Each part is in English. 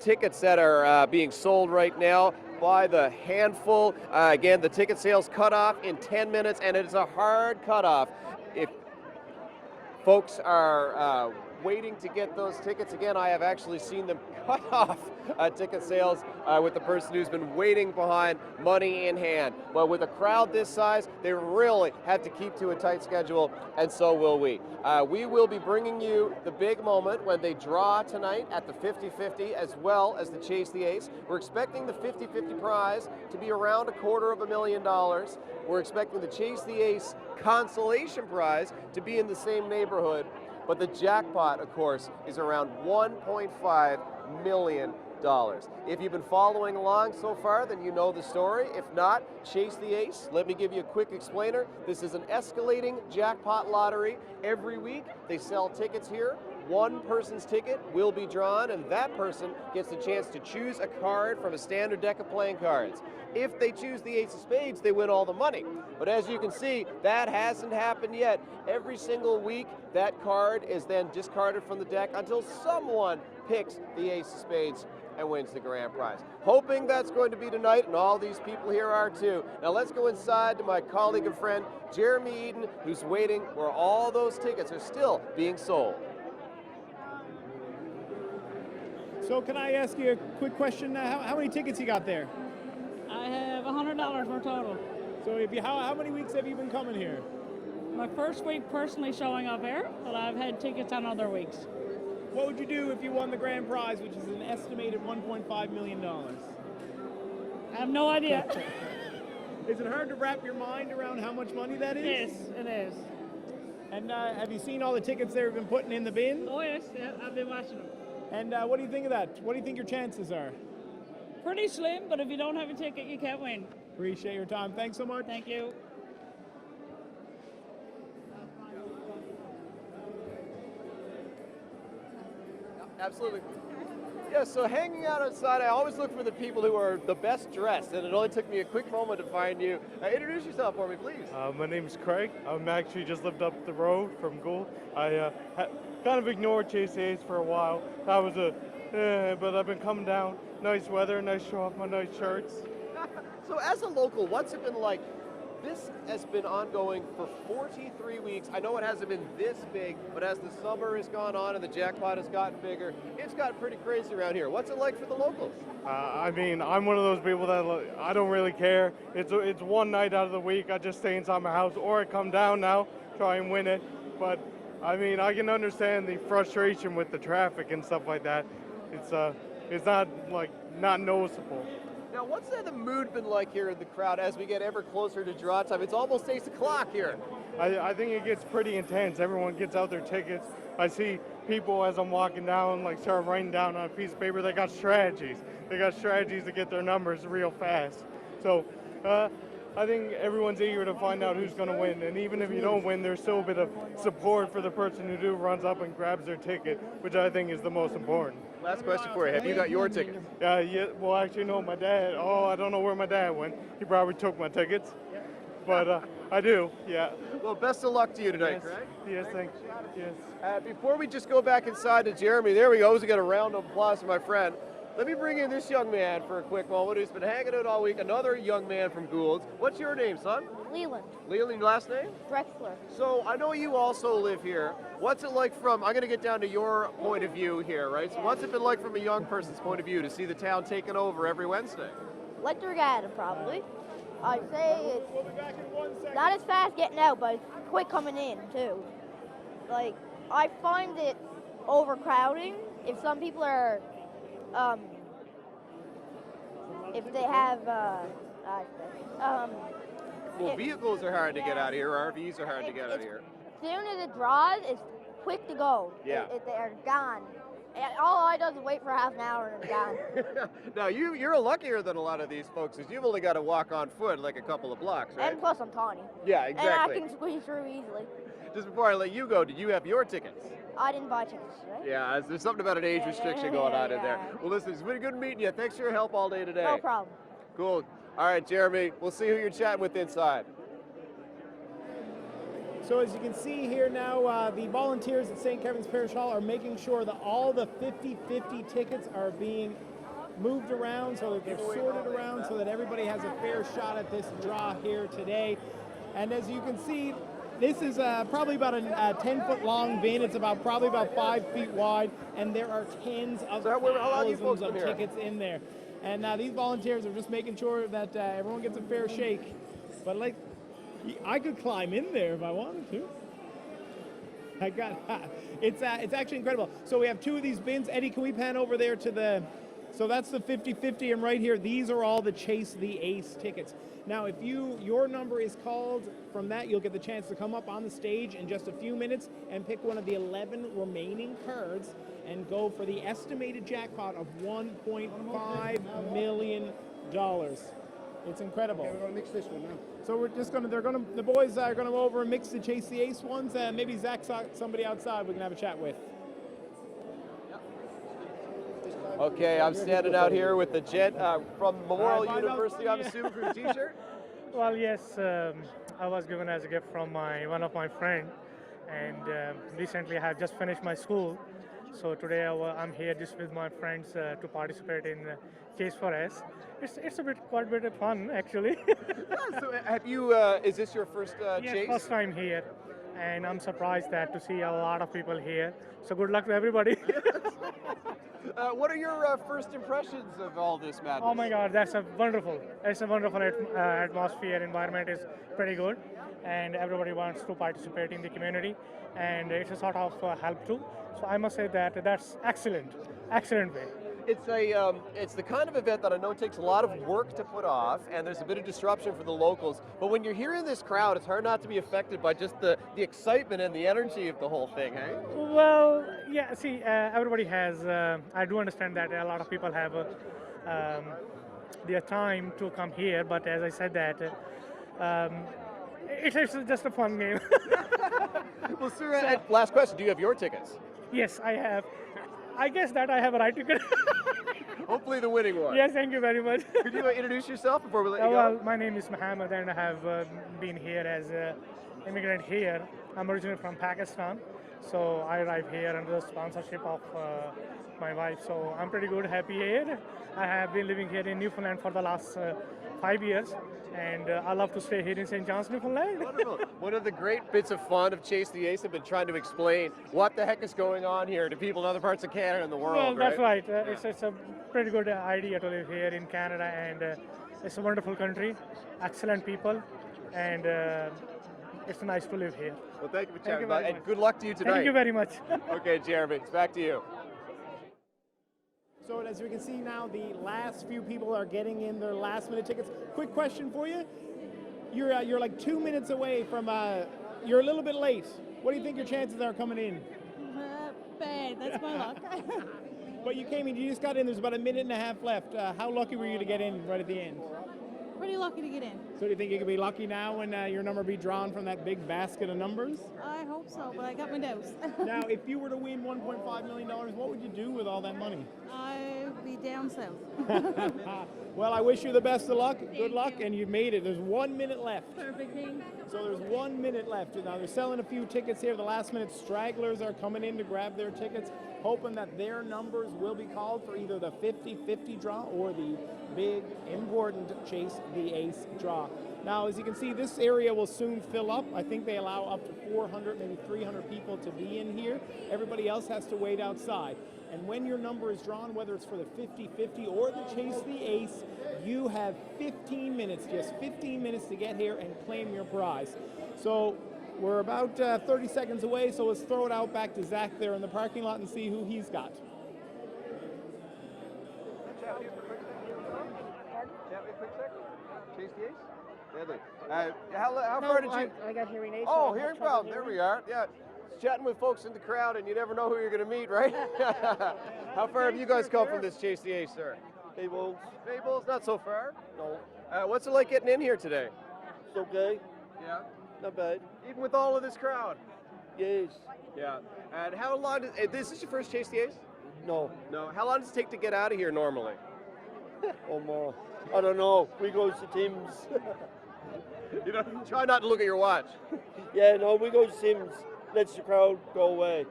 Tickets that are being sold right now by the handful. Again, the ticket sales cut off in 10 minutes, and it is a hard cutoff. If folks are waiting to get those tickets, again, I have actually seen them cut off ticket sales with the person who's been waiting behind, money in hand. But with a crowd this size, they really had to keep to a tight schedule, and so will we. We will be bringing you the big moment when they draw tonight at the 50-50 as well as the Chase the Ace. We're expecting the 50-50 prize to be around $250,000. We're expecting the Chase the Ace consolation prize to be in the same neighborhood, but the jackpot, of course, is around $1.5 million. If you've been following along so far, then you know the story. If not, Chase the Ace. Let me give you a quick explainer. This is an escalating jackpot lottery. Every week, they sell tickets here. One person's ticket will be drawn, and that person gets the chance to choose a card from a standard deck of playing cards. If they choose the Ace of Spades, they win all the money. But as you can see, that hasn't happened yet. Every single week, that card is then discarded from the deck until someone picks the Ace of Spades and wins the grand prize. Hoping that's going to be tonight, and all these people here are too. Now let's go inside to my colleague and friend, Jeremy Eaton, who's waiting where all those tickets are still being sold. So can I ask you a quick question? How many tickets you got there? I have $100 for total. So how many weeks have you been coming here? My first week personally showing up here, but I've had tickets on other weeks. What would you do if you won the grand prize, which is an estimated $1.5 million? I have no idea. Is it hard to wrap your mind around how much money that is? Yes, it is. And have you seen all the tickets they've been putting in the bin? Oh yes, yeah, I've been watching them. And what do you think of that? What do you think your chances are? Pretty slim, but if you don't have a ticket, you can't win. Appreciate your time. Thanks so much. Thank you. Absolutely. Yeah, so hanging out outside, I always look for the people who are the best dressed, and it only took me a quick moment to find you. Introduce yourself for me, please. My name's Craig. I'm actually just lived up the road from Goulds. I kind of ignored Chase the Ace for a while. That was but I've been coming down. Nice weather, nice show off my nice shirts. So as a local, what's it been like? This has been ongoing for 43 weeks. I know it hasn't been this big, but as the summer has gone on and the jackpot has gotten bigger, it's gotten pretty crazy around here. What's it like for the locals? I mean, I'm one of those people that I don't really care. It's one night out of the week. I just stay inside my house, or I come down now, try and win it. But I mean, I can understand the frustration with the traffic and stuff like that. It's not not noticeable. Now, what's the mood been like here in the crowd as we get ever closer to draw time? It's almost 8 o'clock here. I think it gets pretty intense. Everyone gets out their tickets. I see people as I'm walking down, start writing down on a piece of paper. They got strategies. They got strategies to get their numbers real fast. So I think everyone's eager to find out who's going to win. And even if you don't win, there's still a bit of support for the person who runs up and grabs their ticket, which I think is the most important. Last question for you. Have you got your tickets? Yeah. Well, actually, no. My dad. Oh, I don't know where my dad went. He probably took my tickets. But I do. Yeah. Well, best of luck to you tonight, Craig. Yes. Thanks. Yes. Before we just go back inside to Jeremy, there we go. We got a round of applause for my friend. Let me bring in this young man for a quick moment who's been hanging out all week. Another young man from Goulds. What's your name, son? Leland. Leland, last name? Drexler. So I know you also live here. What's it like I'm going to get down to your point of view here, right? So what's it been like from a young person's point of view to see the town taken over every Wednesday? Like the regatta, probably. I'd say it's We'll be back in 1 second. not as fast getting out, but it's quick coming in, too. I find it overcrowding. If some people are, if they have, Well, vehicles are hard to get out of here. RVs are hard to get out of here. as soon as it draws, it's quick to go. Yeah. They're gone. And all I do is wait for half an hour and it's gone. Now, you're luckier than a lot of these folks because you've only got to walk on foot like a couple of blocks, right? And plus I'm tawny. Yeah, exactly. And I can squeeze through easily. Just before I let you go, did you have your tickets? I didn't buy tickets, right? Yeah, there's something about an age restriction going on in there. Yeah. Well, listen, it's been good meeting you. Thanks for your help all day today. No problem. Cool. All right, Jeremy, we'll see who you're chatting with inside. So as you can see here now, the volunteers at St. Kevin's Parish Hall are making sure that all the 50-50 tickets are being moved around so that they're sorted around so that everybody has a fair shot at this draw here today. And as you can see, this is probably about a 10-foot long bin. It's probably about 5 feet wide, and there are tens of thousands of tickets in there. And these volunteers are just making sure that everyone gets a fair shake. But like, I could climb in there if I wanted to. It's actually incredible. So we have 2 of these bins. Eddie, can we pan over there to the? So that's the 50-50, and right here, these are all the Chase the Ace tickets. Now, if your number is called from that, you'll get the chance to come up on the stage in just a few minutes and pick one of the 11 remaining cards and go for the estimated jackpot of $1.5 million. It's incredible. Okay, we're gonna mix this one now. So we're just the boys are gonna go over and mix the Chase the Ace ones, and maybe Zach's somebody outside we can have a chat with. Okay, I'm standing out here with the gent from Memorial University, I'm assuming, for the t-shirt. Well, yes, I was given as a gift from one of my friends, and recently I have just finished my school. So today I'm here just with my friends to participate in Chase for S. It's quite a bit of fun, actually. So have you, is this your first Yes, chase? first time here, and I'm surprised that to see a lot of people here. So good luck to everybody. What are your first impressions of all this madness? Oh my God, it's a wonderful atmosphere. Environment is pretty good, and everybody wants to participate in the community, and it's a sort of help too. So I must say that that's excellent way. It's the kind of event that I know takes a lot of work to put off, and there's a bit of disruption for the locals. But when you're here in this crowd, it's hard not to be affected by just the excitement and the energy of the whole thing, hey? Well, yeah. See, everybody has. I do understand that a lot of people have their time to come here, but as I said that. It's just a fun game. Well, sir, last question, do you have your tickets? Yes, I have. I guess that I have a right ticket. Hopefully the winning one. Yes, thank you very much. Could you introduce yourself before we let you go? Well, my name is Mohammed, and I have been here as an immigrant here. I'm originally from Pakistan, so I arrived here under the sponsorship of my wife. So I'm pretty good, happy here. I have been living here in Newfoundland for the last 5 years, and I love to stay here in St. John's, Newfoundland. Wonderful. One of the great bits of fun of Chase the Ace have been trying to explain what the heck is going on here to people in other parts of Canada and the world. Well, that's right. It's a pretty good idea to live here in Canada, and it's a wonderful country, excellent people, and it's nice to live here. Well, thank you for chatting about it, and good luck to you tonight. Thank you very much. Okay, Jeremy, it's back to you. So as we can see now, the last few people are getting in their last-minute tickets. Quick question for you: you're like 2 minutes away from. You're a little bit late. What do you think your chances are coming in? Bad. That's my luck. But you came in. You just got in. There's about a minute and a half left. How lucky were you to get in right at the end? Pretty lucky to get in. So do you think you could be lucky now when your number be drawn from that big basket of numbers? I hope so, but I got my doubts. Now, if you were to win $1.5 million, what would you do with all that money? I'd be down south. Well, I wish you the best of luck. Good luck, and you made it. There's 1 minute left. Perfect thing. So there's 1 minute left. Now they're selling a few tickets here. The last minute stragglers are coming in to grab their tickets, hoping that their numbers will be called for either the 50-50 draw or the big, important Chase the Ace draw. Now, as you can see, this area will soon fill up. I think they allow up to 400, maybe 300 people to be in here. Everybody else has to wait outside. And when your number is drawn, whether it's for the 50-50 or the Chase the Ace, you have 15 minutes, just 15 minutes to get here and claim your prize. So we're about 30 seconds away, so let's throw it out back to Zach there in the parking lot and see who he's got. Chase the Ace? Deadly. How far did you? I got hearing aids. Oh, hearing problem. There we are. Yeah. Chatting with folks in the crowd, and you never know who you're going to meet, right? How far have you guys come from this Chase the Ace, sir? Fables. Fables, not so far. No. What's it like getting in here today? It's okay. Yeah. Not bad. Even with all of this crowd? Yes. Yeah. And how long does this is your first Chase the Ace? No. No. How long does it take to get out of here normally? Oh, more. I don't know. We go to Tim's. You know, try not to look at your watch. Yeah, no, we go to Tim's. Lets the crowd go away.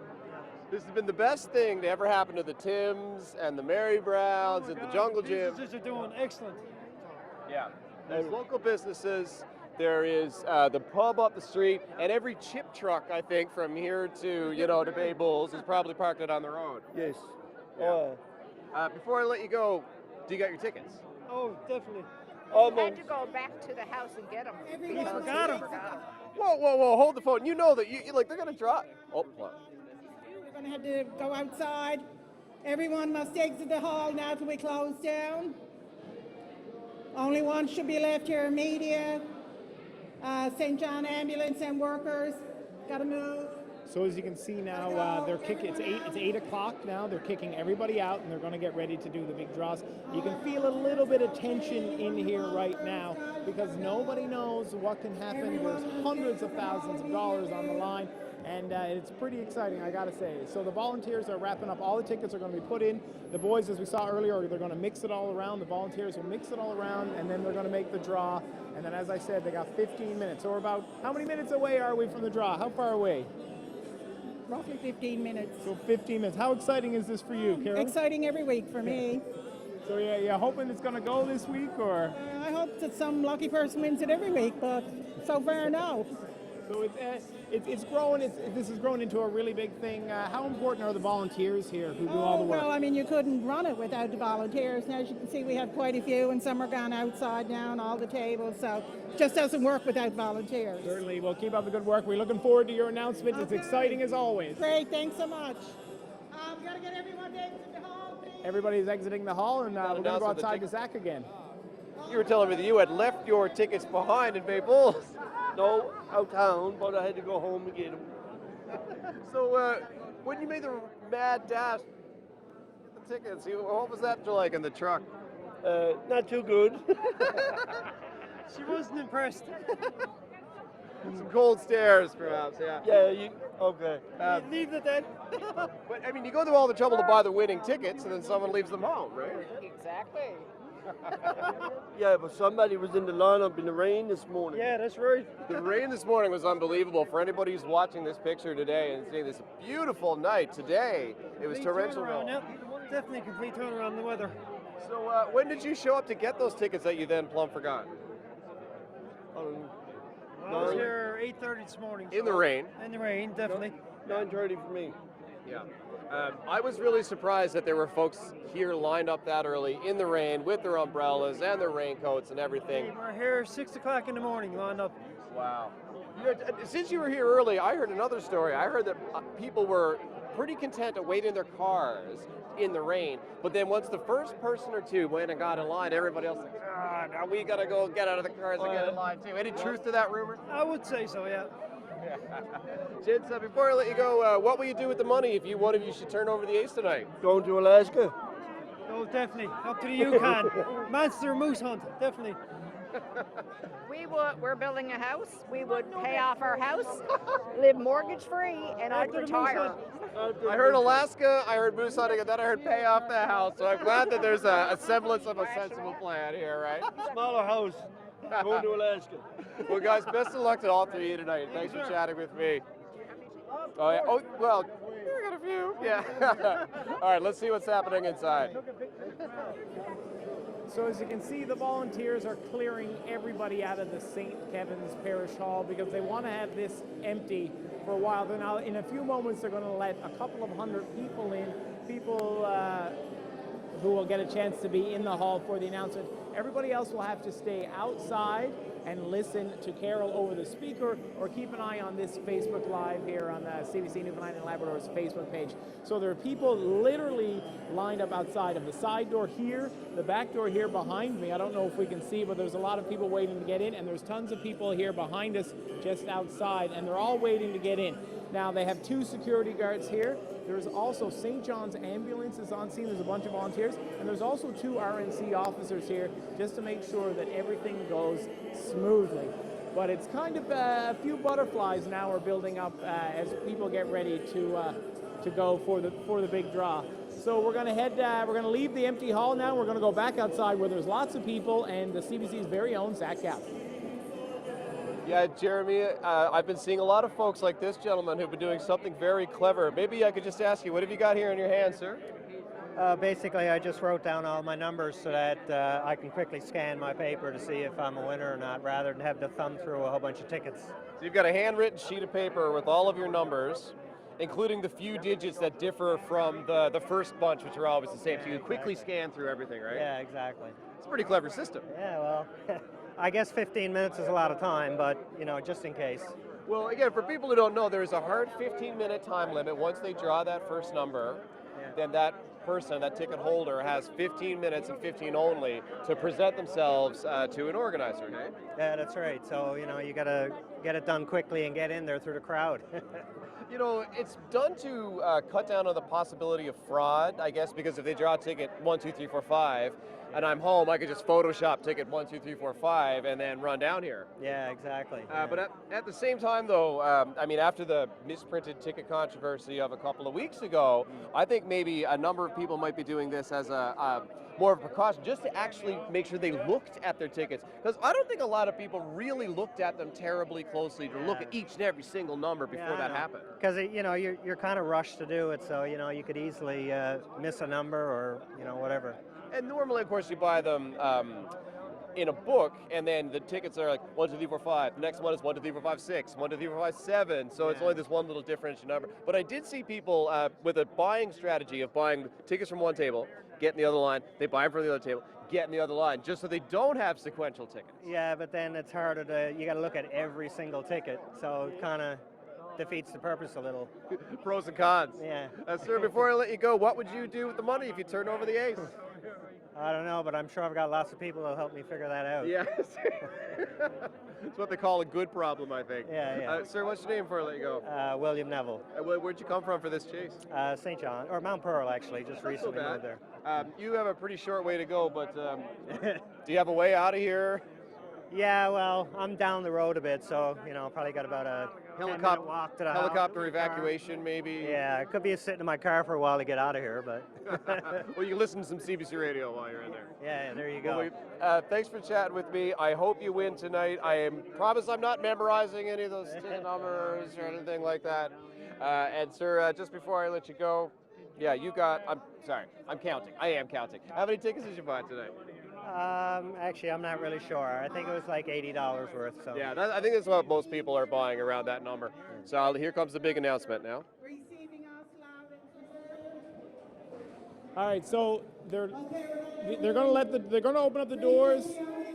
This has been the best thing to ever happen to the Tims and the Mary Browns and the Jungle Gym. Businesses are doing excellent. Yeah. There's local businesses. There is the pub up the street, and every chip truck, I think, from here to, to Bay Bulls is probably parked it on the road. Yes. Yeah. Before I let you go, do you got your tickets? Oh, definitely. We had to go back to the house and get them. We forgot them. Whoa, hold the phone. You know that they're going to drop. Oh, what? We're going to have to go outside. Everyone must exit the hall now till we close down. Only one should be left here, media, St. John ambulance and workers. Got to move. So as you can see now, they're kicking. It's 8 o'clock now. They're kicking everybody out, and they're going to get ready to do the big draws. You can feel a little bit of tension in here right now because nobody knows what can happen. There's hundreds of thousands of dollars on the line, and it's pretty exciting, I got to say. So the volunteers are wrapping up. All the tickets are going to be put in. The boys, as we saw earlier, they're going to mix it all around. The volunteers will mix it all around, and then they're going to make the draw. And then, as I said, they got 15 minutes. So we're about, how many minutes away are we from the draw? How far away? Roughly 15 minutes. So 15 minutes. How exciting is this for you, Carol? Exciting every week for me. So you're hoping it's going to go this week, or? I hope that some lucky person wins it every week, but so far, no. So it's growing. This has grown into a really big thing. How important are the volunteers here who do all the work? Well, I mean, you couldn't run it without the volunteers. And as you can see, we have quite a few, and some are gone outside now on all the tables. So it just doesn't work without volunteers. Certainly. Well, keep up the good work. We're looking forward to your announcement. Okay. It's exciting as always. Great. Thanks so much. We've got to get everyone to exit the hall, please. Everybody's exiting the hall, and we're going to go outside to Zach again. You were telling me that you had left your tickets behind in Bay Bulls. No, out town, but I had to go home and get them. So when you made the mad dash, get the tickets, what was that like in the truck? Not too good. She wasn't impressed. Some cold stares, perhaps, yeah. Yeah, okay. Leave it then. But, I mean, you go through all the trouble to buy the winning tickets, and then someone leaves them home, right? Exactly. Yeah, but somebody was in the lineup in the rain this morning. Yeah, that's right. The rain this morning was unbelievable. For anybody who's watching this picture today and seeing this beautiful night today, it was torrential rain. Yeah. Definitely a complete turnaround in the weather. So when did you show up to get those tickets that you then plumb forgot? I was here 8:30 this morning. In the rain? In the rain, definitely. 9:30 for me. Yeah. I was really surprised that there were folks here lined up that early in the rain with their umbrellas and their raincoats and everything. We were here 6 o'clock in the morning lined up. Wow. Since you were here early, I heard another story. I heard that people were pretty content to wait in their cars in the rain, but then once the first person or two went and got in line, everybody else was like, now we gotta go get out of the cars and get in line too. Any truth to that rumor? I would say so, yeah. Gents, before I let you go, what will you do with the money if one of you should turn over the ace tonight? Going to Alaska. Oh, definitely. Up to the Yukon. Monster moose hunt, definitely. We're building a house. We would pay off our house, live mortgage free, and I'd retire. I heard Alaska, I heard moose hunting, and then I heard pay off the house. So I'm glad that there's a semblance of a sensible plan here, right? Smaller house. Going to Alaska. Well, guys, best of luck to all three of you tonight. Thanks for chatting with me. Oh, yeah. Oh, well, we got a few. Yeah. All right, let's see what's happening inside. So as you can see, the volunteers are clearing everybody out of the St. Kevin's Parish Hall because they want to have this empty for a while. Then now, in a few moments, they're going to let a couple of hundred people in, people who will get a chance to be in the hall for the announcement. Everybody else will have to stay outside and listen to Carol over the speaker or keep an eye on this Facebook Live here on the CBC Newfoundland and Labrador's Facebook page. So there are people literally lined up outside of the side door here, the back door here behind me. I don't know if we can see, but there's a lot of people waiting to get in, and there's tons of people here behind us just outside, and they're all waiting to get in. Now, they have 2 security guards here. There's also St. John's ambulances on scene. There's a bunch of volunteers. And there's also 2 RNC officers here just to make sure that everything goes smoothly. But it's kind of a few butterflies now are building up as people get ready to go for the big draw. So we're going to we're going to leave the empty hall now. We're going to go back outside where there's lots of people and the CBC's very own Zach Gapp. Yeah, Jeremy, I've been seeing a lot of folks like this gentleman who've been doing something very clever. Maybe I could just ask you, what have you got here in your hand, sir? Basically, I just wrote down all my numbers so that I can quickly scan my paper to see if I'm a winner or not, rather than have to thumb through a whole bunch of tickets. So you've got a handwritten sheet of paper with all of your numbers, including the few digits that differ from the first bunch, which are always the same. So you can quickly scan through everything, right? Yeah, exactly. It's a pretty clever system. Yeah, well, I guess 15 minutes is a lot of time, but, you know, just in case. Well, again, for people who don't know, there is a hard 15-minute time limit. Once they draw that first number, then that person, that ticket holder, has 15 minutes and 15 only to present themselves to an organizer, okay? Yeah, that's right. So, you know, you got to get it done quickly and get in there through the crowd. You know, it's done to cut down on the possibility of fraud, I guess, because if they draw a ticket 1, 2, 3, 4, 5, and I'm home, I could just Photoshop ticket 1, 2, 3, 4, 5, and then run down here. Yeah, exactly. But at the same time, though, I mean, after the misprinted ticket controversy of a couple of weeks ago, I think maybe a number of people might be doing this as a more of a precaution, just to actually make sure they looked at their tickets. Because I don't think a lot of people really looked at them terribly closely to look at each and every single number before that happened. Because, you know, you're kind of rushed to do it, so, you know, you could easily miss a number or, you know, whatever. And normally, of course, you buy them in a book, and then the tickets are like 1, 2, 3, 4, 5. The next one is 1, 2, 3, 4, 5, 6. 1, 2, 3, 4, 5, 7. So it's only this one little differential number. But I did see people with a buying strategy of buying tickets from one table, get in the other line, they buy them from the other table, get in the other line, just so they don't have sequential tickets. Yeah, but then it's harder to, you got to look at every single ticket, so it kind of defeats the purpose a little. Pros and cons. Yeah. Sir, before I let you go, what would you do with the money if you turned over the ace? I don't know, but I'm sure I've got lots of people that'll help me figure that out. Yes. It's what they call a good problem, I think. Yeah. Sir, what's your name before I let you go? William Neville. Where'd you come from for this chase? St. John, or Mount Pearl, actually, just recently moved there. You have a pretty short way to go, but do you have a way out of here? Yeah, well, I'm down the road a bit, so, you know, probably got about a 10-minute walk to the house. Helicopter evacuation, maybe? Yeah, it could be sitting in my car for a while to get out of here, but... Well, you can listen to some CBC radio while you're in there. Yeah, there you go. Well, thanks for chatting with me. I hope you win tonight. Promise I'm not memorizing any of those ticket numbers or anything like that. And sir, just before I let you go, yeah, I'm counting. I am counting. How many tickets did you buy tonight? Actually, I'm not really sure. I think it was like $80 worth. So. Yeah, I think that's what most people are buying, around that number. So here comes the big announcement now. All right, so they're going to open up the doors,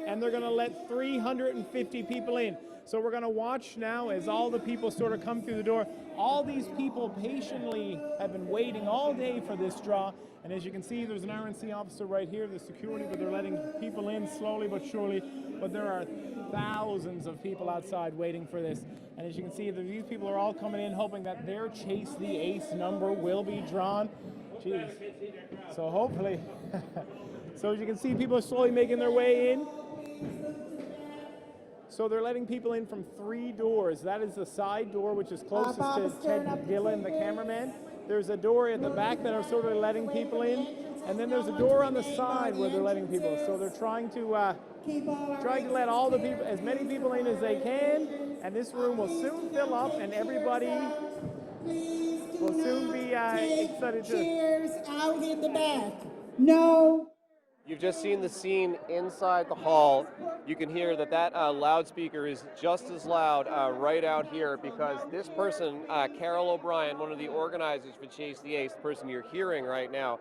and they're going to let 350 people in. So we're going to watch now as all the people sort of come through the door. All these people patiently have been waiting all day for this draw. And as you can see, there's an RNC officer right here, the security, but they're letting people in slowly but surely. But there are thousands of people outside waiting for this. And as you can see, these people are all coming in hoping that their Chase the Ace number will be drawn. Jeez. So hopefully. So as you can see, people are slowly making their way in. So they're letting people in from 3 doors. That is the side door, which is closest to Ted Gillen, the cameraman. There's a door at the back that are sort of letting people in, and then there's a door on the side where they're letting people. So they're trying to let all the people, as many people in as they can, and this room will soon fill up, and everybody will soon be excited to. Cheers out in the back. No. You've just seen the scene inside the hall. You can hear that loudspeaker is just as loud right out here, because this person, Carol O'Brien, one of the organizers for Chase the Ace, the person you're hearing right now,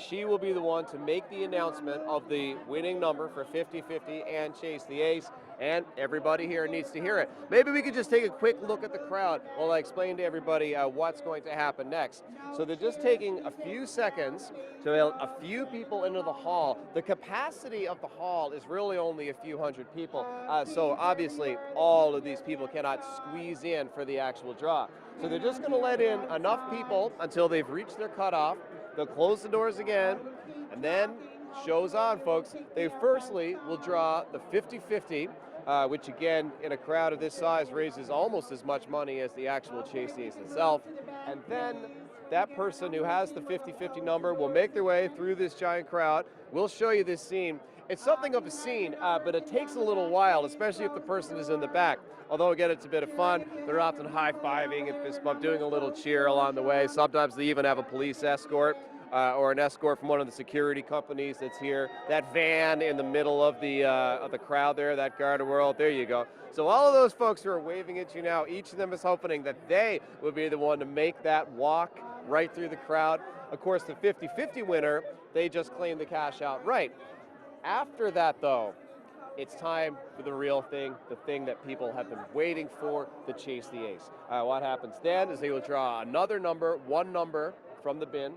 she will be the one to make the announcement of the winning number for 50-50 and Chase the Ace, and everybody here needs to hear it. Maybe we could just take a quick look at the crowd while I explain to everybody what's going to happen next. So they're just taking a few seconds to let a few people into the hall. The capacity of the hall is really only a few hundred people, so obviously all of these people cannot squeeze in for the actual draw. So they're just going to let in enough people until they've reached their cutoff. They'll close the doors again, and then show's on, folks. They firstly will draw the 50-50, which again, in a crowd of this size, raises almost as much money as the actual Chase the Ace itself. And then that person who has the 50-50 number will make their way through this giant crowd. We'll show you this scene. It's something of a scene, but it takes a little while, especially if the person is in the back. Although, again, it's a bit of fun. They're often high-fiving and fist bump, doing a little cheer along the way. Sometimes they even have a police escort or an escort from one of the security companies that's here. That van in the middle of the crowd there, that Garda World, there you go. So all of those folks who are waving at you now, each of them is hoping that they will be the one to make that walk right through the crowd. Of course, the 50-50 winner, they just claim the cash outright. After that, though, it's time for the real thing, the thing that people have been waiting for, the Chase the Ace. What happens then is they will draw another number, one number from the bin.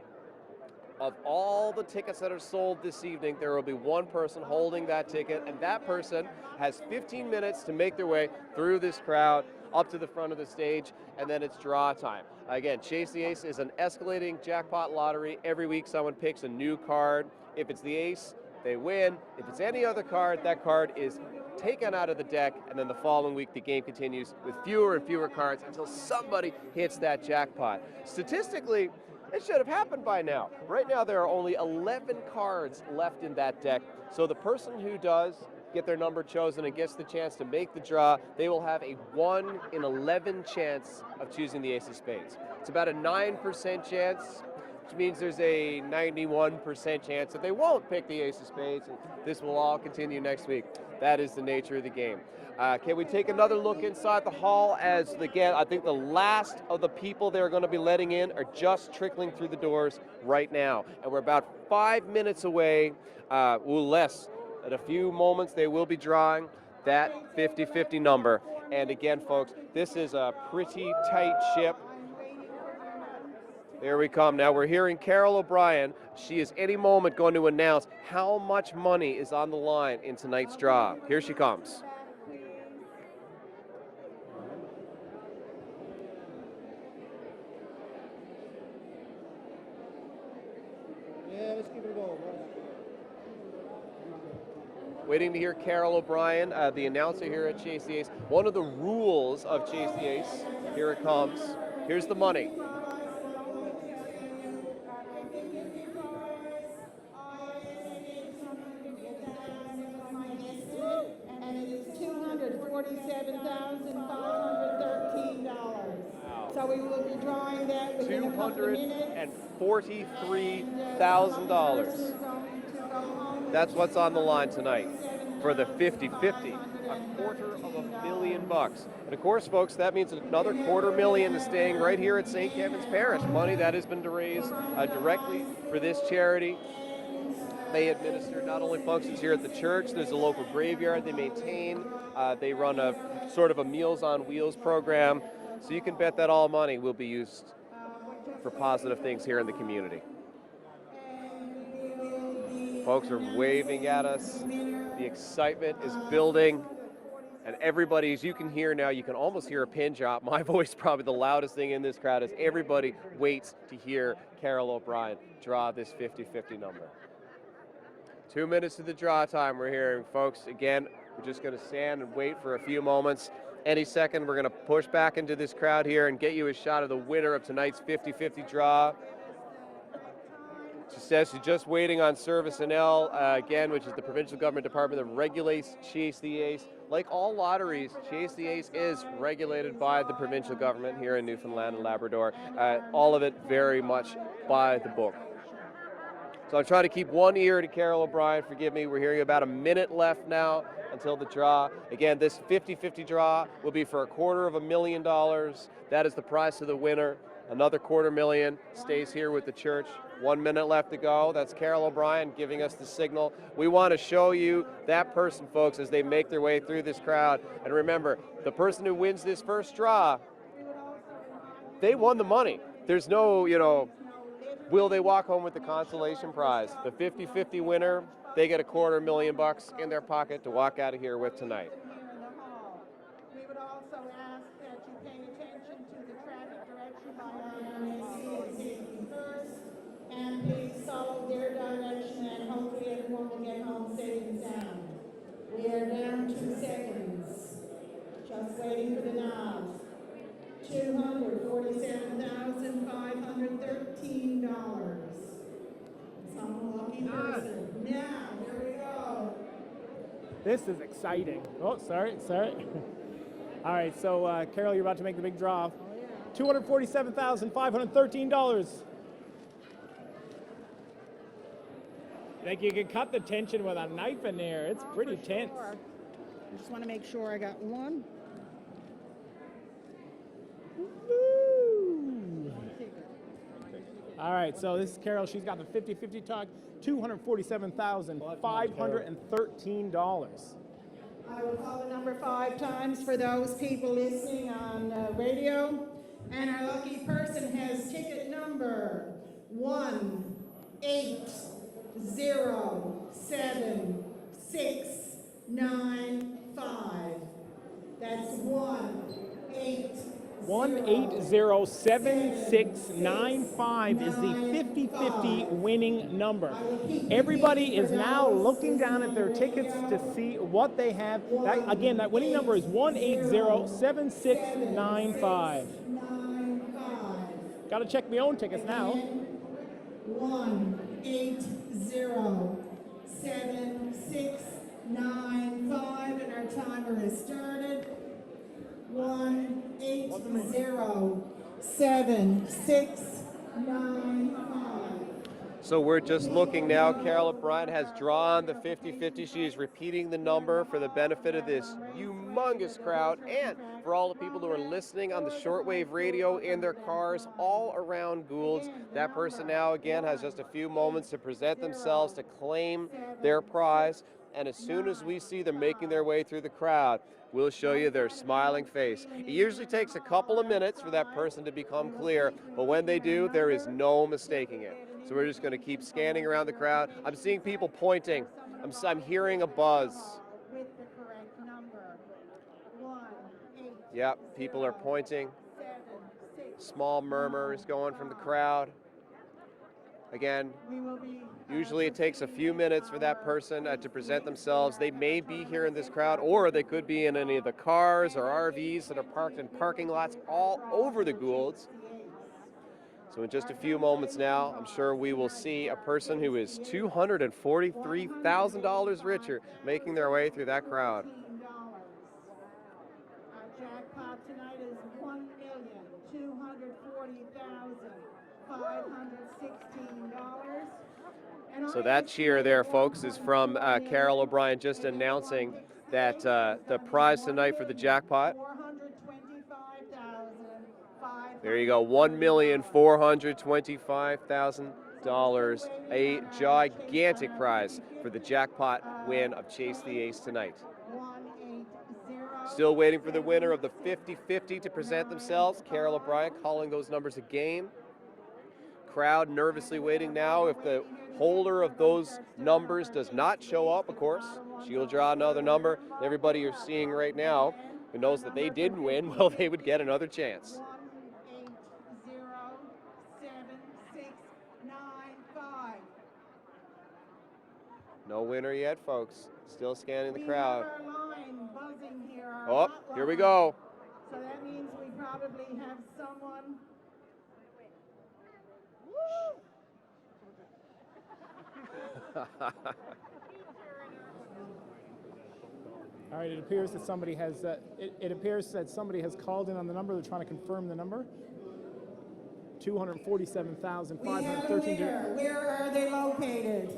Of all the tickets that are sold this evening, there will be one person holding that ticket, and that person has 15 minutes to make their way through this crowd up to the front of the stage, and then it's draw time. Again, Chase the Ace is an escalating jackpot lottery. Every week someone picks a new card. If it's the ace, they win. If it's any other card, that card is taken out of the deck, and then the following week the game continues with fewer and fewer cards until somebody hits that jackpot. Statistically, it should have happened by now. Right now there are only 11 cards left in that deck, so the person who does get their number chosen and gets the chance to make the draw, they will have a 1 in 11 chance of choosing the ace of spades. It's about a 9% chance, which means there's a 91% chance that they won't pick the ace of spades, and this will all continue next week. That is the nature of the game. Can we take another look inside the hall as, again, I think the last of the people they're going to be letting in are just trickling through the doors right now. And we're about 5 minutes away, less. In a few moments, they will be drawing that 50-50 number. And again, folks, this is a pretty tight ship. There we come. Now we're hearing Carol O'Brien. She is any moment going to announce how much money is on the line in tonight's draw. Here she comes. Yeah, let's keep it going. Waiting to hear Carol O'Brien, the announcer here at Chase the Ace. One of the rules of Chase the Ace, here it comes. Here's the money. And it is $247,513. Wow. So we will be drawing that within a couple of minutes. $243,000. That's what's on the line tonight for the 50-50, $250,000. And of course, folks, that means another $250,000 is staying right here at St. Kevin's Parish. Money that has been raised directly for this charity. They administer not only functions here at the church, there's a local graveyard they maintain. They run a sort of a Meals on Wheels program. So you can bet that all money will be used for positive things here in the community. Folks are waving at us. The excitement is building. And everybody, as you can hear now, you can almost hear a pin drop. My voice probably the loudest thing in this crowd as everybody waits to hear Carol O'Brien draw this 50-50 number. 2 minutes to the draw time we're hearing, folks. Again, we're just going to stand and wait for a few moments. Any second, we're going to push back into this crowd here and get you a shot of the winner of tonight's 50-50 draw. She says she's just waiting on Service NL, again, which is the provincial government department that regulates Chase the Ace. Like all lotteries, Chase the Ace is regulated by the provincial government here in Newfoundland and Labrador. All of it very much by the book. So I'm trying to keep one ear to Carol O'Brien. Forgive me, we're hearing about a minute left now until the draw. Again, this 50-50 draw will be for $250,000. That is the prize to the winner. Another $250,000 stays here with the church. 1 minute left to go. That's Carol O'Brien giving us the signal. We want to show you that person, folks, as they make their way through this crowd. And remember, the person who wins this first draw, they won the money. There's no, will they walk home with the consolation prize? The 50-50 winner, they get $250,000 in their pocket to walk out of here with tonight. We would also ask that you pay attention to the traffic direction by our safety first, and please follow their direction, and hopefully everyone will get home safe and sound. We are down 2 seconds. Just waiting for the nod. $247,513. Some lucky person. Now, here we go. This is exciting. Oh, sorry. All right, so Carol, you're about to make the big draw. $247,513. Like you can cut the tension with a knife in there. It's pretty tense. Sure. I just want to make sure I got one. All right, so this is Carol. She's got the 50-50 talk, $247,513. I will call the number 5 times for those people listening on radio. And our lucky person has ticket number 1807695. That's 1807695 is the 50-50 winning number. Everybody is now looking down at their tickets to see what they have. That winning number is 1807695. Got to check my own tickets now. 1807695, and our timer has started. 1807695. So we're just looking now. Carol O'Brien has drawn the 50-50. She is repeating the number for the benefit of this humongous crowd and for all the people who are listening on the shortwave radio in their cars all around Goulds. That person now again has just a few moments to present themselves to claim their prize. And as soon as we see them making their way through the crowd, we'll show you their smiling face. It usually takes a couple of minutes for that person to become clear, but when they do, there is no mistaking it. So we're just going to keep scanning around the crowd. I'm seeing people pointing. I'm hearing a buzz. With the correct number. 180. Yep, people are pointing. Small murmurs going from the crowd. Again, usually it takes a few minutes for that person to present themselves. They may be here in this crowd, or they could be in any of the cars or RVs that are parked in parking lots all over the Goulds. So in just a few moments now, I'm sure we will see a person who is $243,000 richer making their way through that crowd. Our jackpot tonight is $1,240,516. So that cheer there, folks, is from Carol O'Brien just announcing that the prize tonight for the jackpot. There you go, $1,425,000, a gigantic prize for the jackpot win of Chase the Ace tonight. Still waiting for the winner of the 50-50 to present themselves. Carol O'Brien calling those numbers again. Crowd nervously waiting now. If the holder of those numbers does not show up, of course, she'll draw another number. Everybody you're seeing right now who knows that they didn't win, well, they would get another chance. 1807695. No winner yet, folks. Still scanning the crowd. We have our line buzzing here, our Oh, hotline. here we go. So that means we probably have someone. All right, it appears that somebody has called in on the number. They're trying to confirm the number. $247,513. We have a winner. Where are they located?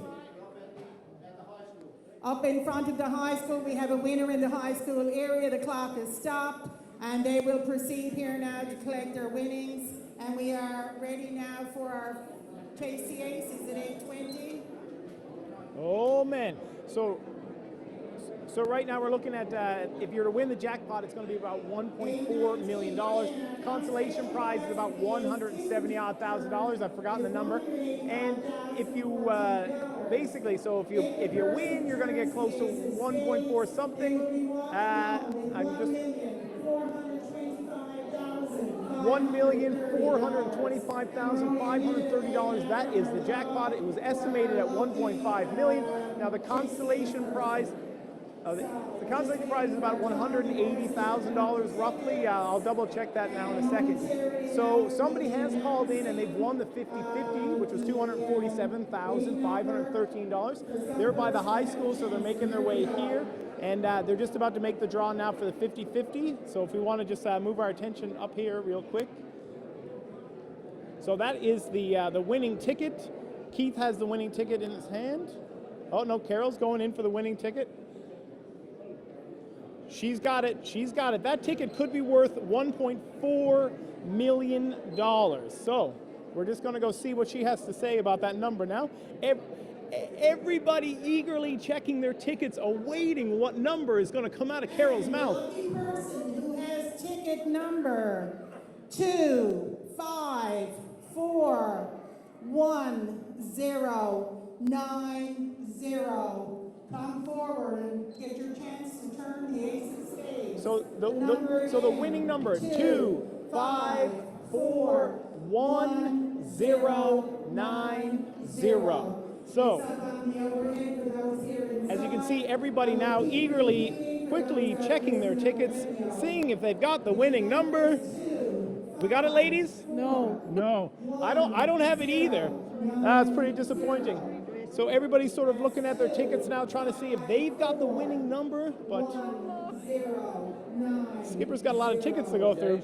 Up in front of the high school. We have a winner in the high school area. The clock has stopped, and they will proceed here now to collect their winnings. And we are ready now for our Chase the Ace. Is it 8:20? Oh man! So right now we're looking at if you're to win the jackpot, it's going to be about $1.4 million. Consolation prize is about $170,000. I've forgotten the number. And if you basically, so if you win, you're going to get close to 1.4 something. I'm just $1,425,530. That is the jackpot. It was estimated at $1.5 million. Now the consolation prize. The consolation prize is about $180,000 roughly. I'll double check that now in a second. So somebody has called in and they've won the 50-50, which was $247,513. They're by the high school, so they're making their way here. And they're just about to make the draw now for the 50-50. So if we want to just move our attention up here real quick. So that is the winning ticket. Keith has the winning ticket in his hand. Oh, no, Carol's going in for the winning ticket. She's got it. She's got it. That ticket could be worth $1.4 million. So we're just going to go see what she has to say about that number now. Everybody eagerly checking their tickets, awaiting what number is going to come out of Carol's mouth. The person who has ticket number 254190. Come forward and get your chance to turn the ace of spades. So the winning number 254190. So as you can see, everybody now eagerly, quickly checking their tickets, seeing if they've got the winning number. We got it, ladies? No. I don't have it either. That's pretty disappointing. So everybody's sort of looking at their tickets now, trying to see if they've got the winning number, but Skipper's got a lot of tickets to go through.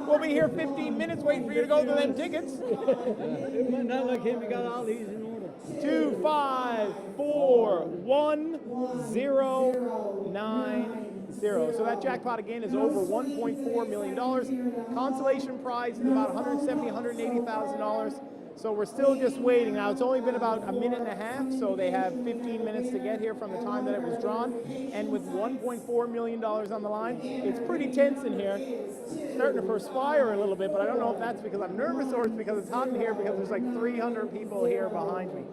We'll be here 15 minutes waiting for you to go through them tickets. Not like him, we got all these in order. 254190. So that jackpot again is over $1.4 million. Consolation prize is about $170,000, $180,000. So we're still just waiting. Now, it's only been about a minute and a half, so they have 15 minutes to get here from the time that it was drawn. And with $1.4 million on the line, it's pretty tense in here. It's starting to perspire a little bit, but I don't know if that's because I'm nervous or it's because it's hot in here because there's like 300 people here behind me.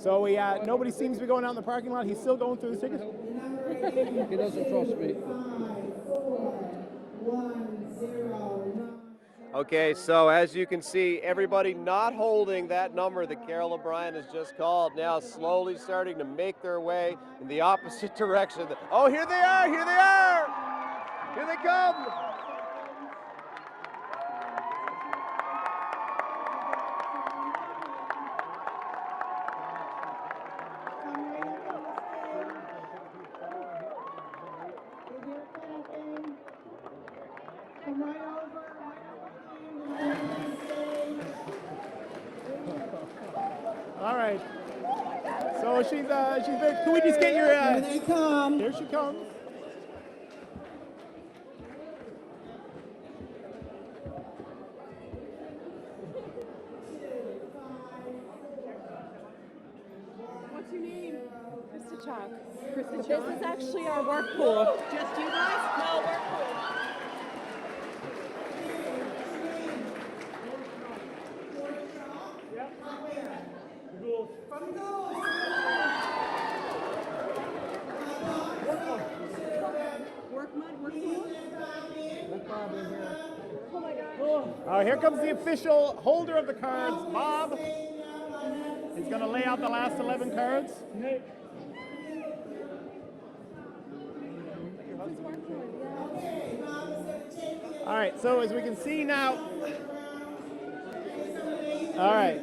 So nobody seems to be going out in the parking lot. He's still going through the tickets. He doesn't trust me. Okay, so as you can see, everybody not holding that number that Carol O'Brien has just called, now slowly starting to make their way in the opposite direction. Oh, here they are! Here they are! Here they come! All right. So she's there. Can we just get your? Here they come. Here she comes. What's your name? Krista Chalk. This is actually our work pool. Just you guys? No, work pool. From Goulds. Work mud, work pool. Oh my God. Here comes the official holder of the cards, Bob. He's going to lay out the last 11 cards. All right, so as we can see now. All right.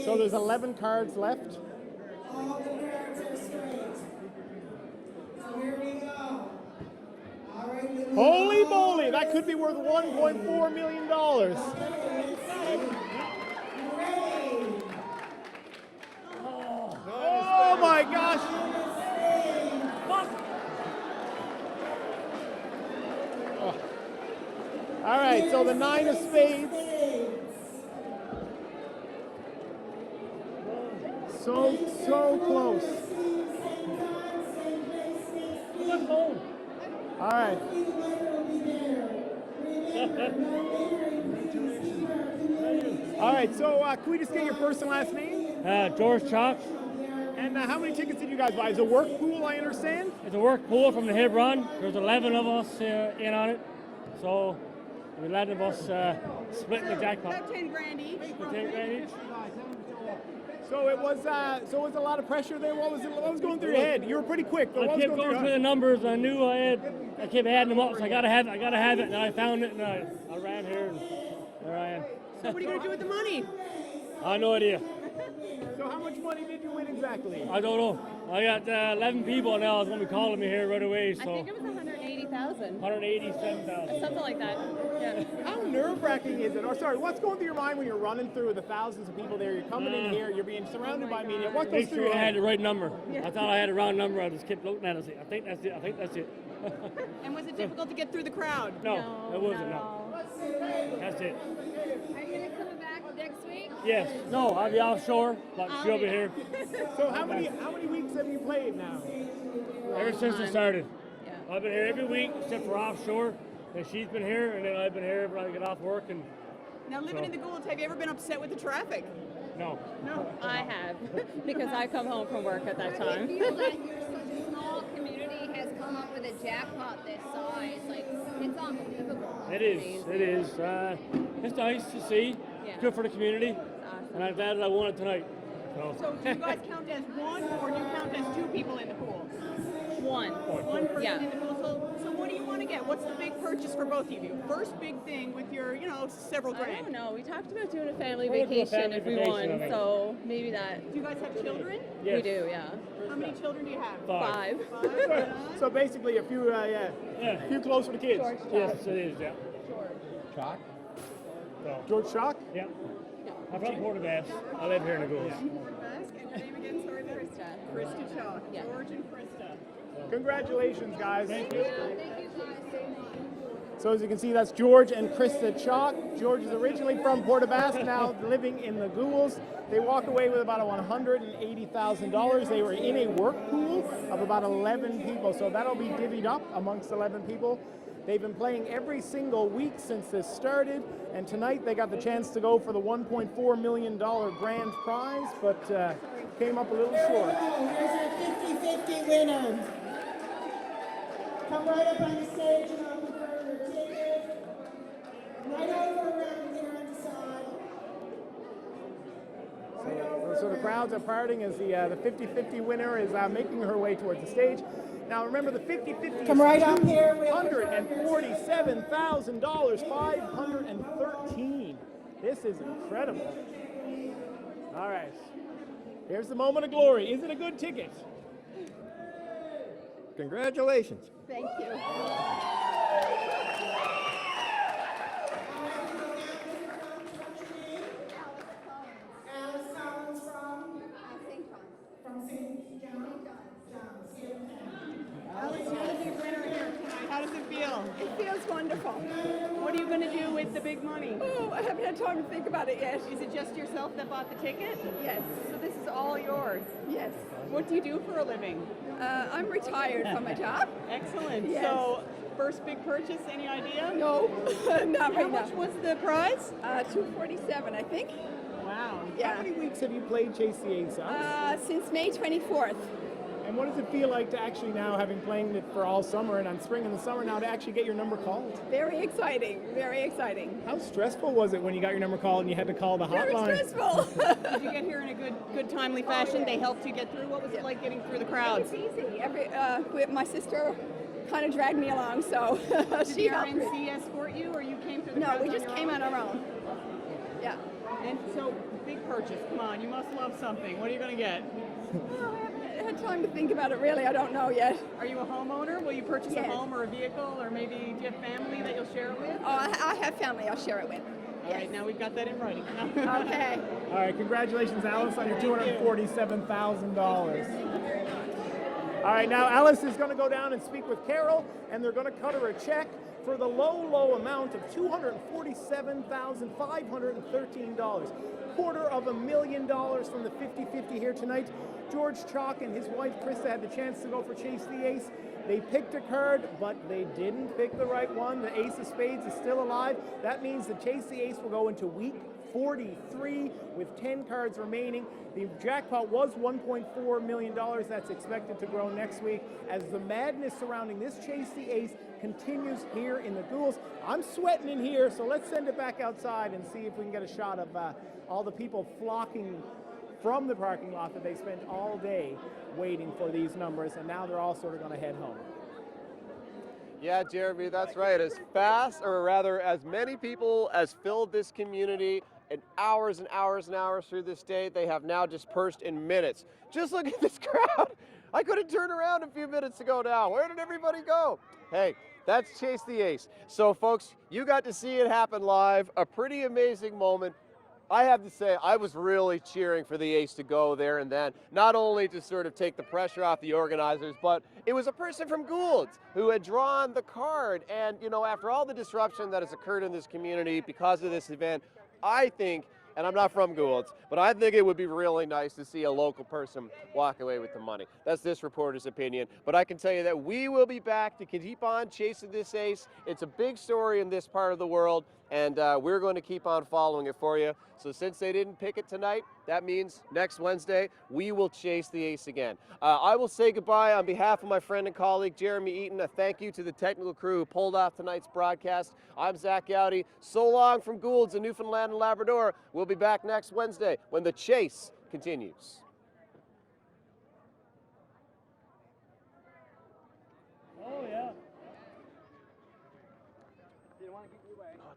So there's 11 cards left. All the cards are straight. So here we go. All right. Holy moly, that could be worth $1.4 million. Oh my gosh. Oh. All right, so the 9 of spades. So close. All right. All right, so can we just get your first and last name? George Chalk. And how many tickets did you guys buy? Is it a work pool, I understand? It's a work pool from the Hib Run. There's 11 of us in on it. So 11 of us split the jackpot. About 10 grand each. About 10 grand each. So it was a lot of pressure there. What was going through your head? You were pretty quick. I kept going through the numbers. I knew I had I kept adding them up, so I gotta have it, and then I found it, and I ran here, and there I am. So what are you going to do with the money? I have no idea. So how much money did you win exactly? I don't know. I got 11 people now that's going to be calling me here right away, so. I think it was 180,000. 187,000. Something like that. Yeah. How nerve-wracking is it? Or sorry, what's going through your mind when you're running through the thousands of people there? You're coming in here, you're being surrounded by media. What goes Make through sure your I had head? the right number. I thought I had a round number. I just kept looking at it. I think that's it. I think that's it. And was it difficult to get through the crowd? No, it wasn't. No. That's it. Are you going to come back next week? Yes. No, I'll be offshore, but she'll be here. So how many weeks have you played now? Ever since it started. I've been here every week except for offshore. And she's been here, and then I've been here when I get off work. And Now, living in the Goulds, have you ever been upset with the traffic? no. No. I have, because I come home from work at that time. I feel that you're such a small community has come up with a jackpot this size. Like, it's unbelievable. It is. It is. It's nice to see. Yeah. Good for the community. And I'm glad that I won it tonight. So do you guys count as one, or do you count as two people in the pool? One. One person Yeah. in the pool. So what do you want to get? What's the big purchase for both of you? First big thing with your, several I grand. don't know. We talked about doing a family We'll do a vacation family if we vacation, won, I think. so maybe that. Do you guys have children? Yes. We do, yeah. How many children do you have? Five. So basically a few close for the kids. Yes, it is, yeah. Chalk? So, George Chalk? yeah. I'm from Port Bass. I live here in the Goulds. And your name again? Sorry, Krista. Krista Chalk. Yeah. George and Krista. Congratulations, guys. Thank you. So as you can see, that's George and Krista Chalk. George is originally from Port Bass, now living in the Goulds. They walked away with about $180,000. They were in a work pool of about 11 people, so that'll be divvied up amongst 11 people. They've been playing every single week since this started, and tonight they got the chance to go for the $1.4 million grand prize, but came up a little short. Here's your 50-50 winner. Come right up on the stage and I'll confirm your ticket. Right over around here on the side. So the crowds are parting as the 50-50 winner is making her way towards the stage. Now remember, the 50-50 Come right up here. $147,000, 513. This is incredible. All right, here's the moment of glory. Is it a good ticket? Congratulations. Thank you. Alice Collins from St. John's. Alice, you're the big winner here tonight. How does it feel? It feels wonderful. What are you going to do with the big money? Oh, I haven't had time to think about it yet. Is it just yourself that bought the ticket? Yes. So this is all yours? Yes. What do you do for a living? I'm retired from my job. Excellent. Yes. So, first big purchase, any idea? No, not How right much now. was the prize? 247, I think. Wow. How many weeks have you played Chase the Ace out? Since May 24th. And what does it feel like to actually now, having played it for all summer and on spring and the summer now, to actually get your number called? Very exciting. Very exciting. How stressful was it when you got your number called and you had to call the Very hotline? stressful. Did you get here in a good timely fashion? They helped you get through? What was it like getting through the crowds? It's easy. My sister kind of dragged me along, so Did she the helped me. RNC escort you, or you came through the No, crowds we on just your came own? on our own. Yeah. And so, big purchase. Come on, you must love something. What are you going to get? Well, I haven't had time to think about it, really. I don't know yet. Are you a homeowner? Will you purchase Yes. a home or a vehicle, or maybe do you have family that you'll share it with? Oh, I have family I'll share it with. All right, now we've got that in writing. Okay. All right, congratulations, Alice, on your $247,000. All right, now Alice is going to go down and speak with Carol, and they're going to cut her a check for the low amount of $247,513. $250,000 from the 50-50 here tonight. George Chalk and his wife Krista had the chance to go for Chase the Ace. They picked a card, but they didn't pick the right one. The Ace of Spades is still alive. That means the Chase the Ace will go into week 43 with 10 cards remaining. The jackpot was $1.4 million. That's expected to grow next week as the madness surrounding this Chase the Ace continues here in the Goulds. I'm sweating in here, so let's send it back outside and see if we can get a shot of all the people flocking from the parking lot that they spent all day waiting for these numbers, and now they're all sort of going to head home. Yeah, Jeremy, that's right. As fast, or rather, as many people as filled this community in hours and hours and hours through this day, they have now dispersed in minutes. Just look at this crowd. I could have turned around a few minutes ago now. Where did everybody go? Hey, that's Chase the Ace. So, folks, you got to see it happen live. A pretty amazing moment. I have to say, I was really cheering for the Ace to go there and then, not only to sort of take the pressure off the organizers, but it was a person from Goulds who had drawn the card. And, you know, after all the disruption that has occurred in this community because of this event, I think, and I'm not from Goulds, but I think it would be really nice to see a local person walk away with the money. That's this reporter's opinion. But I can tell you that we will be back to keep on chasing this Ace. It's a big story in this part of the world, and we're going to keep on following it for you. So since they didn't pick it tonight, that means next Wednesday, we will chase the Ace again. I will say goodbye on behalf of my friend and colleague, Jeremy Eaton. A thank you to the technical crew who pulled off tonight's broadcast. I'm Zach Goudie. So long from Goulds in Newfoundland and Labrador. We'll be back next Wednesday when the chase continues. Oh, yeah.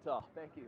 Oh, thank you.